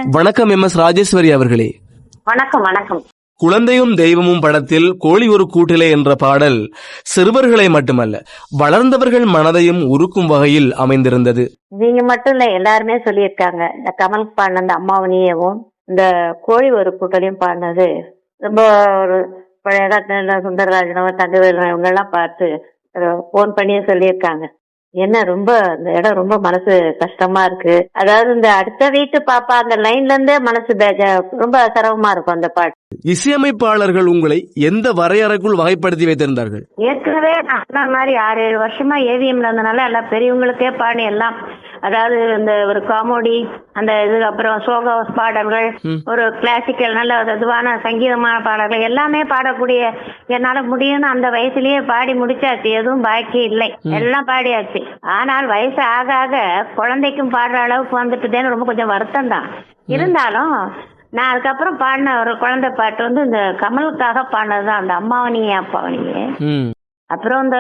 வணக்கம் M S Rajeswari அவர்களே. வணக்கம் வணக்கம். குழந்தையும் தெய்வமும் படத்தில் கோழி ஒரு கூட்டிலே என்ற பாடல் சிறுவர்களை மட்டுமல்ல வளர்ந்தவர்கள் மனதையும் உருக்கும் வகையில் அமைந்திருந்தது. நீங்க மட்டும் இல்ல, எல்லாருமே சொல்லியிருக்காங்க. இந்த கமல் பாடின அந்த அம்மாவனியவும் இந்த கோழி ஒரு கூட்டலையும் பாடினது ரொம்ப ஒரு பழைய காலத்துல சுந்தரராஜனவ தங்கவேலு இவங்க எல்லாம் பார்த்து போன் பண்ணியே சொல்லியிருக்காங்க. என்ன ரொம்ப இந்த இடம் ரொம்ப மனசு கஷ்டமா இருக்கு. அதாவது இந்த அடுத்த வீட்டு பாப்பா அந்த லைன்ல இருந்தே மனசு ரொம்ப சிரமமா இருக்கும் அந்த பாட்டு. இசையமைப்பாளர்கள் உங்களை எந்த வரையறைக்குள் வகைப்படுத்தி வைத்திருந்தார்கள்? ஏற்கனவே நான் மாதிரி 6-7 வருஷமா ஏவிஎம்ல இருந்தனால எல்லாம் பெரியவங்களுக்கே பாடி எல்லாம், அதாவது இந்த ஒரு காமெடி அந்த இது, அப்புறம் சோக பாடல்கள், ஒரு கிளாசிக்கல் நல்ல இதுவான சங்கீதமான பாடல்கள் எல்லாமே பாடக்கூடிய என்னால முடியும்னு அந்த வயசுலயே பாடி முடிச்சாச்சு. எதுவும் பாக்கி இல்லை, எல்லாம் பாடியாச்சு. ஆனால் வயசு ஆக ஆக குழந்தைக்கும் பாடுற அளவுக்கு வந்துட்டுதேன்னு ரொம்ப கொஞ்சம் வருத்தம் தான். இருந்தாலும் நான் அதுக்கப்புறம் பாடின ஒரு குழந்தை பாட்டு இந்த கமலுக்காக பாடினதுதான், அந்த அம்மாவனியே அப்பாவனியே. அப்புறம் இந்த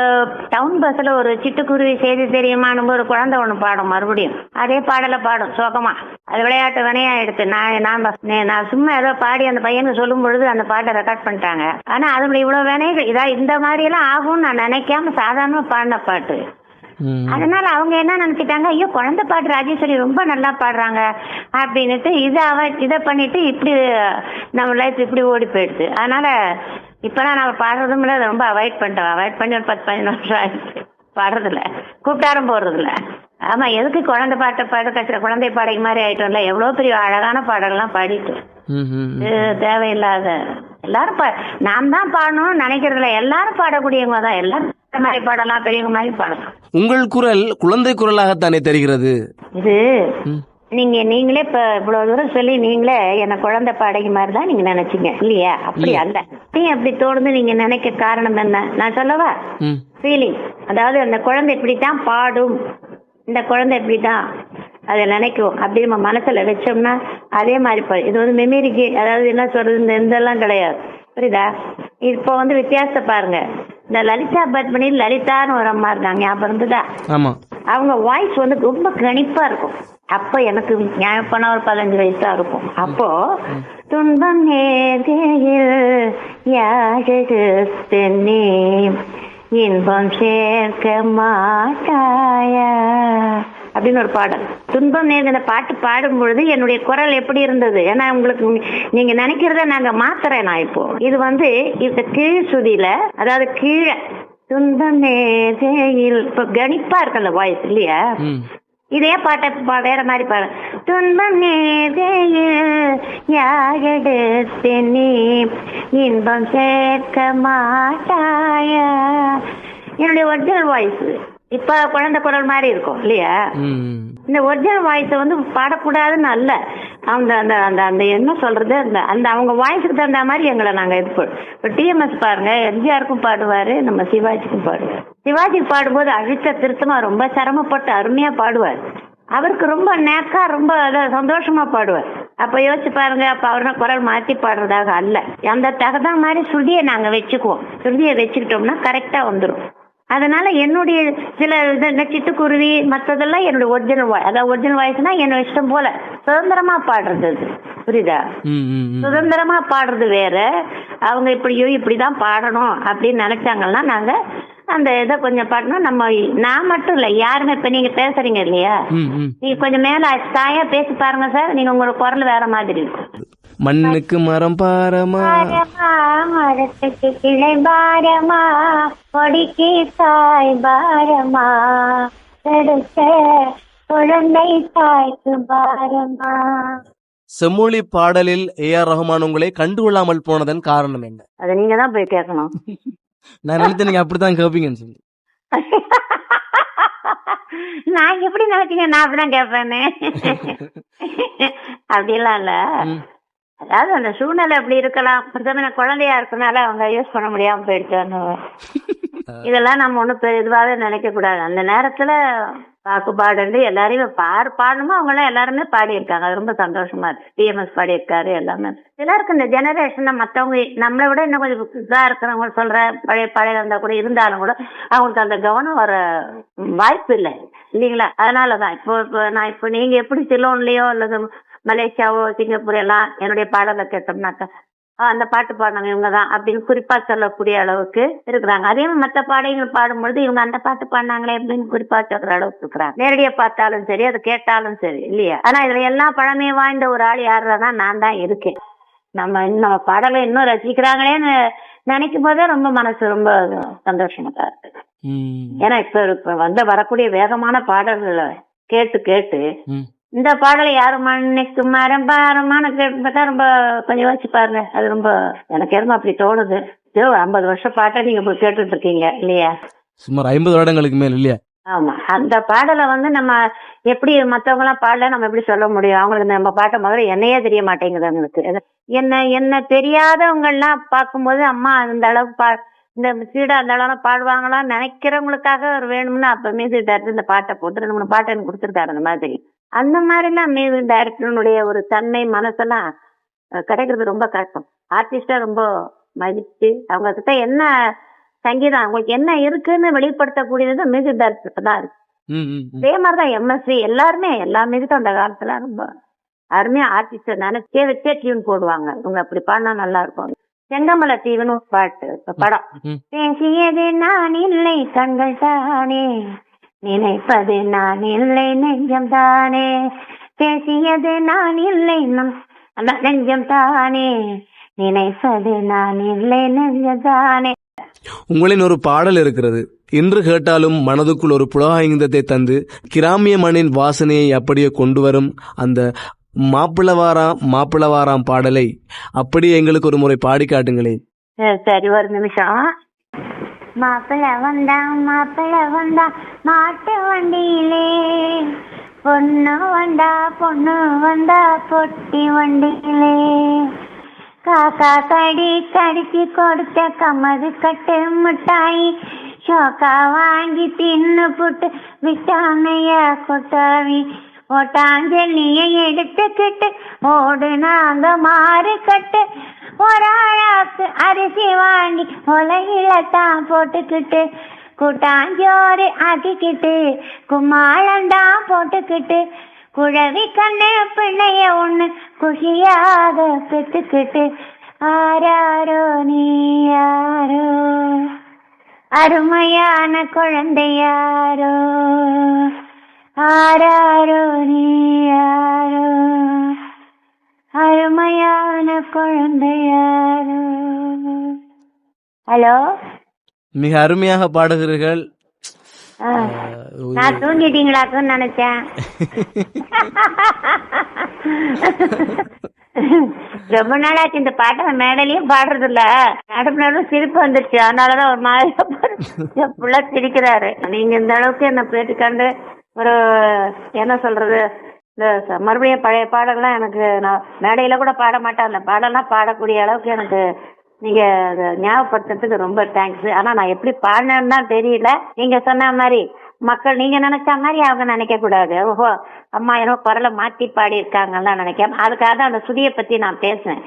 டவுன் பஸ்ல ஒரு சிட்டுக்குருவி செய்தி தெரியுமான்னு ஒரு குழந்தை ஒண்ணு பாடும், மறுபடியும் அதே பாடல பாடும் சோகமா. அது விளையாட்டு வினையா எடுத்து நான் சும்மா ஏதோ பாடி அந்த பையனுக்கு சொல்லும் பொழுது அந்த பாட்டை ரெக்கார்ட் பண்ணிட்டாங்க. ஆனா அதுல இவ்வளவு வினைகள் இதா இந்த மாதிரி எல்லாம் ஆகும்னு நான் நினைக்காம சாதாரணமா பாடின பாட்டு. அதனால அவங்க என்ன நினைச்சிட்டாங்க, ஐயோ குழந்தை பாட்டு ராஜேஸ்வரி ரொம்ப நல்லா பாடுறாங்க அப்படின்னுட்டு இதை பண்ணிட்டு இப்படி நம்ம லைஃப் இப்படி ஓடி போயிடுது. அதனால இப்பெல்லாம் நம்ம பாடுறதும் இல்லை, ரொம்ப அவாய்ட் பண்ணி ஒரு 10-15 வருஷம் ஆயிடுச்சு பாடுறதில்ல, கூப்பிட்டாரும் போடுறதில்ல. ஆமா, எதுக்கு குழந்தை பாட்டை கட்சியில குழந்தை பாடகி மாதிரி ஆயிட்டோம்ல. எவ்வளவு பெரிய அழகான பாடல்கள்லாம் பாடிட்டு தேவையில்லாத எல்லாரும் நாம் தான் பாடணும்னு நினைக்கிறதுல, எல்லாரும் பாடக்கூடியவங்க தான். எல்லாரும் மாதிரி பாடலாம், பெரியவங்க மாதிரி பாடலாம். உங்கள் குரல் குழந்தை குரலாகத்தானே தெரிகிறது. இது நீங்களே இப்ப இவ்வளவு தூரம் சொல்லி நீங்களே என்ன குழந்தை பாடகி மாதிரி தான் நீங்க நினைச்சீங்க இல்லையா? அப்படி அல்ல. அப்படி தோணுது நீங்க நினைக்க காரணம் என்ன நான் சொல்லவா? ஃபீலிங். அதாவது அந்த குழந்தை இப்படித்தான் பாடும், இந்த குழந்தை இப்படிதான் அதை நினைக்கும் அப்படி நம்ம மனசுல வச்சோம்னா அதே மாதிரி இது மெமரிக்கு, அதாவது என்ன சொல்றது, இதெல்லாம் கிடையாது, புரியுதா? இப்போ வித்தியாசத்தை பாருங்க. இந்த லலிதா பத்மினி லலிதான்னு ஒரு அம்மா இருக்காங்க, ஞாபகம் இருந்துதா? அவங்க வாய்ஸ் ரொம்ப கணிப்பா இருக்கும். அப்ப எனக்கு ஞாபகம் ஒரு 15 வயசா இருக்கும். அப்போ துன்பம் நேர்கையில் யாழெடுத்தென்னே இன்பம் சேர்க்க மாட்டாயா அப்படின்னு ஒரு பாடல். துன்பம் நேர்ந்த பாட்டு பாடும் பொழுது என்னுடைய குரல் எப்படி இருந்தது? ஏன்னா உங்களுக்கு நீங்க நினைக்கிறத நாங்க மாத்துறேன். நான் இப்போ இது இந்த கீழ் சுதியில, அதாவது கீழே துன்பம் நேர்கையில் இப்ப கணிப்பா இருக்கு அந்த வாய்ஸ் இல்லையா? இதே பாட்டை வேற மாதிரி பாடு. துன்பம் நேர்கையில் யாழெடுத்தென்னே இன்பம் சேர்க்க மாட்டாயா. என்னுடைய ஒரிஜினல் வாய்ஸ் இப்ப குழந்தை குரல் மாதிரி இருக்கும் இல்லையா? இந்த ஒரிஜினல் வாய்ஸ பாடக்கூடாதுன்னு அல்ல, அந்த அந்த அந்த அந்த என்ன சொல்றது, அந்த அவங்க வாய்ஸுக்கு தகுந்த மாதிரி எங்களை நாங்க இப்ப டிஎம்எஸ் பாருங்க, எம்ஜிஆருக்கும் பாடுவாரு, நம்ம சிவாஜிக்கும் பாடுவார். சிவாஜிக்கு பாடும்போது அழுத்த திருத்தமா ரொம்ப சிரமப்பட்டு அருமையா பாடுவார். அவருக்கு ரொம்ப நேக்கா ரொம்ப சந்தோஷமா பாடுவார். அப்ப யோசிச்சு பாருங்க, அப்ப அவரோட குரல் மாற்றி பாடுறதாக அல்ல, அந்த தகுந்த மாதிரி சுருதியை நாங்க வச்சுக்குவோம். சுருதியை வச்சுக்கிட்டோம்னா கரெக்டா வந்துடும். அதனால என்னுடைய சில சிட்டுக்குருவி மற்றதெல்லாம் என்னுடைய ஒரிஜினல் வாய்ஸ். அதாவது ஒரிஜினல் வாய்ஸ்னா என்னோட இஷ்டம் போல சுதந்திரமா பாடுறது, புரியுதா? சுதந்திரமா பாடுறது வேற. அவங்க இப்படிதான் பாடணும் அப்படின்னு நினைச்சாங்கன்னா நாங்க அந்த இதை கொஞ்சம் பாடணும். நான் மட்டும் இல்ல, யாருமே இப்ப நீங்க பேசுறீங்க இல்லையா, நீங்க கொஞ்சம் மேல தாயா பேசி பாருங்க சார், நீங்க உங்களோட குரல் வேற மாதிரி இருக்கும். மண்ணுக்கு மரம் பாரமா, மரத்துக்கு கிளை பாரமா, கொடிக்கு தாய் பாரமா, குழந்தை தாய்க்கு பாரமா. செம்மொழி பாடலில் ஏஆர் ரஹ்மான் உங்களை கண்டுகொள்ளாமல் போனதன் காரணம் என்ன? அதை நீங்க தான் போய் கேட்கணும். நான் நினைச்சேன் நீங்க அப்படித்தான் கேட்பீங்கன்னு சொல்லி. நான் எப்படி நினைச்சீங்க? நான் அப்படிதான் கேட்பேன்னு அப்படிலாம் இல்ல. அதாவது அந்த சூழ்நிலை அப்படி இருக்கலாம். குழந்தையா இருக்கனால அவங்க யூஸ் பண்ண முடியாம போயிடுச்சு. இதெல்லாம் நம்ம ஒண்ணும் இதுவாக நினைக்க கூடாது. அந்த நேரத்துல பாக்குப்பாடு எல்லாரையும் பாடணுமோ அவங்க எல்லாம் எல்லாருமே பாடி இருக்காங்க. அது ரொம்ப சந்தோஷமா இருக்கு. டிஎம்எஸ் பாடி இருக்காரு எல்லாமே. சிலருக்கு இந்த ஜெனரேஷன்ல மத்தவங்க நம்மளை விட இன்னும் கொஞ்சம் இதா இருக்கிறவங்க சொல்ற பழைய இருந்தா கூட இருந்தாலும் கூட அவங்களுக்கு அந்த கவனம் வர வாய்ப்பு இல்லை இல்லைங்களா? அதனாலதான் இப்போ நீங்க எப்படி சிலோன்லயோ அல்லது மலேசியாவோ சிங்கப்பூர் எல்லாம் என்னுடைய பாடலை கேட்டோம்னாக்கா அந்த பாட்டு பாடினவங்க இவங்கதான் அப்படின்னு குறிப்பா சொல்லக்கூடிய அளவுக்கு இருக்கிறாங்க. அதே மாதிரி மற்ற பாடல்கள் பாடும்பொழுது இவங்க அந்த பாட்டு பாடினாங்களே அப்படின்னு குறிப்பா சொல்ற அளவுக்கு இருக்கிறாங்க. நேரடியா பார்த்தாலும் சரி, அதை கேட்டாலும் சரி இல்லையா. ஆனா இதுல எல்லாம் பழமை வாய்ந்த ஒரு ஆள் யாருன்னா நான் தான் இருக்கேன். நம்ம பாடலை இன்னும் ரசிக்கிறாங்களேன்னு நினைக்கும் போதே ரொம்ப மனசு ரொம்ப சந்தோஷமா தான் இருக்கு. ஏன்னா இப்ப வரக்கூடிய வேகமான பாடல்களை கேட்டு கேட்டு இந்த பாடலை யாருமா இன்னைக்கு மரம்பாரமான கேட்பதா ரொம்ப கொஞ்சம் யோசிச்சு பாருங்க. அது ரொம்ப எனக்கு எதுவும் அப்படி தோணுது. 50 வருஷம் பாட்டை நீங்க இப்ப கேட்டுட்டு இருக்கீங்க இல்லையா? சுமார் 50 வருடங்களுக்கு மேல் இல்லையா? ஆமா, அந்த பாடலை நம்ம எப்படி மத்தவங்க எல்லாம் பாடல நம்ம எப்படி சொல்ல முடியும்? அவங்களுக்கு நம்ம பாட்டை முதல்ல என்னையே தெரிய மாட்டேங்குது. அவங்களுக்கு என்ன தெரியாதவங்க எல்லாம் பார்க்கும்போது அம்மா அந்த அளவுக்கு இந்த சீடா அந்த அளவு பாடுவாங்களான்னு நினைக்கிறவங்களுக்காக ஒரு வேணும்னு அப்ப மியூசிக் டைரக்டர் இந்த பாட்டை போட்டு 2-3 பாட்டை எனக்கு கொடுத்துருக்காரு. அந்த மாதிரிலாம் மியூசிக் டைரக்டருடைய ஒரு தன்மை மனசெல்லாம் கிடைக்கிறது ரொம்ப கஷ்டம். ஆர்டிஸ்டா ரொம்ப மதிச்சு அவங்க கிட்ட என்ன சங்கீதம் அவங்களுக்கு என்ன இருக்குன்னு வெளிப்படுத்தக்கூடியது மியூசிக் டைரக்டர் தான் இருக்கு. அதே மாதிரிதான் எம்எஸ்சி எல்லாருமே எல்லா மியூசிக்கும் அந்த காலத்துல ரொம்ப அருமையா ஆர்டிஸ்ட நினைச்சே வச்சே டியூன் போடுவாங்க. இவங்க அப்படி பாடினா நல்லா இருக்கும். செங்கமல தீவுன்னு பாட்டு படம். பேசியது நான் இல்லை கண்கள் தானே, நினைப்பது நான் இல்லை நெஞ்சம் தானே, பேசியது நான் இல்லை நெஞ்சம் தானே, நினைப்பது நான் இல்லை நெஞ்சம் தானே. உங்களின் ஒரு பாடல் இருக்கிறது, இன்று கேட்டாலும் மனதுக்குள் ஒரு புலகாங்கிதத்தை தந்து கிராமிய மண்ணின் வாசனையை அப்படியே கொண்டு வரும் அந்த மாப்பிளவாராம் பாடலை அப்படியே எங்களுக்கு ஒரு முறை பாடி காட்டுங்களேன். சரி, ஒரு நிமிஷம். மாப்பிள்ள வந்தா மாட்டு வண்டியிலே, பொண்ணு வந்தா பொட்டி வண்டியிலே, காக்கா கடிச்சு கொடுத்த கமது கட்டு மிட்டாய் சோக்கா வாங்கி தின்னு புட்டு விட்டானைய கொட்டாவி ஓட்டாஞ்சலிய எடுத்துக்கிட்டு ஓடுனாங்க மாறு கட்டு, ஒரு ஆழாக்கு அரிசி வாங்கி உலகில தான் போட்டுக்கிட்டு, கூட்டாஞ்சோறு ஆக்கிக்கிட்டு கும்மாளந்தான் போட்டுக்கிட்டு, குழவி கண்ணு பிள்ளைய ஒண்ணு குஷியாக பெற்றுக்கிட்டு, ஆராரோ நீ யாரோ அருமையான குழந்தையாரோ, ஆராரோ நீ யாரோ அருமையான குழந்தையாரோ. ஹலோ, மிக அருமையாக பாடுகிறீர்கள். நான் தூங்கிட்டீங்களாக்குன்னு நினைச்சேன். ரொம்ப நாளாச்சு இந்த பாட்டை மேடையிலயும் பாடுறது இல்ல, நடுப்புல சிரிப்பு வந்துருச்சு. அதனாலதான் ஒரு மாதிரி சிரிக்கிறாரு. நீங்க இந்த அளவுக்கு என்ன பேட்டிக்காண்டு ஒரு என்ன சொல்றது, இந்த மறுபடியும் பழைய பாடல்லாம் எனக்கு நான் மேடையில கூட பாட மாட்டேன், அந்த பாடலாம் பாடக்கூடிய அளவுக்கு எனக்கு நீங்க அதை ஞாபகப்படுத்துறதுக்கு ரொம்ப தேங்க்ஸ். ஆனா நான் எப்படி பாடினேன்னு தான் தெரியல. நீங்க சொன்ன மாதிரி மக்கள் நீங்க நினைச்ச மாதிரி அவங்க நினைக்க கூடாது. ஓஹோ அம்மா என்னோ குரலை மாத்தி பாடி இருக்காங்கன்னு நினைக்காம, அதுக்காக தான் அந்த சுதியை பத்தி நான் பேசுவேன்.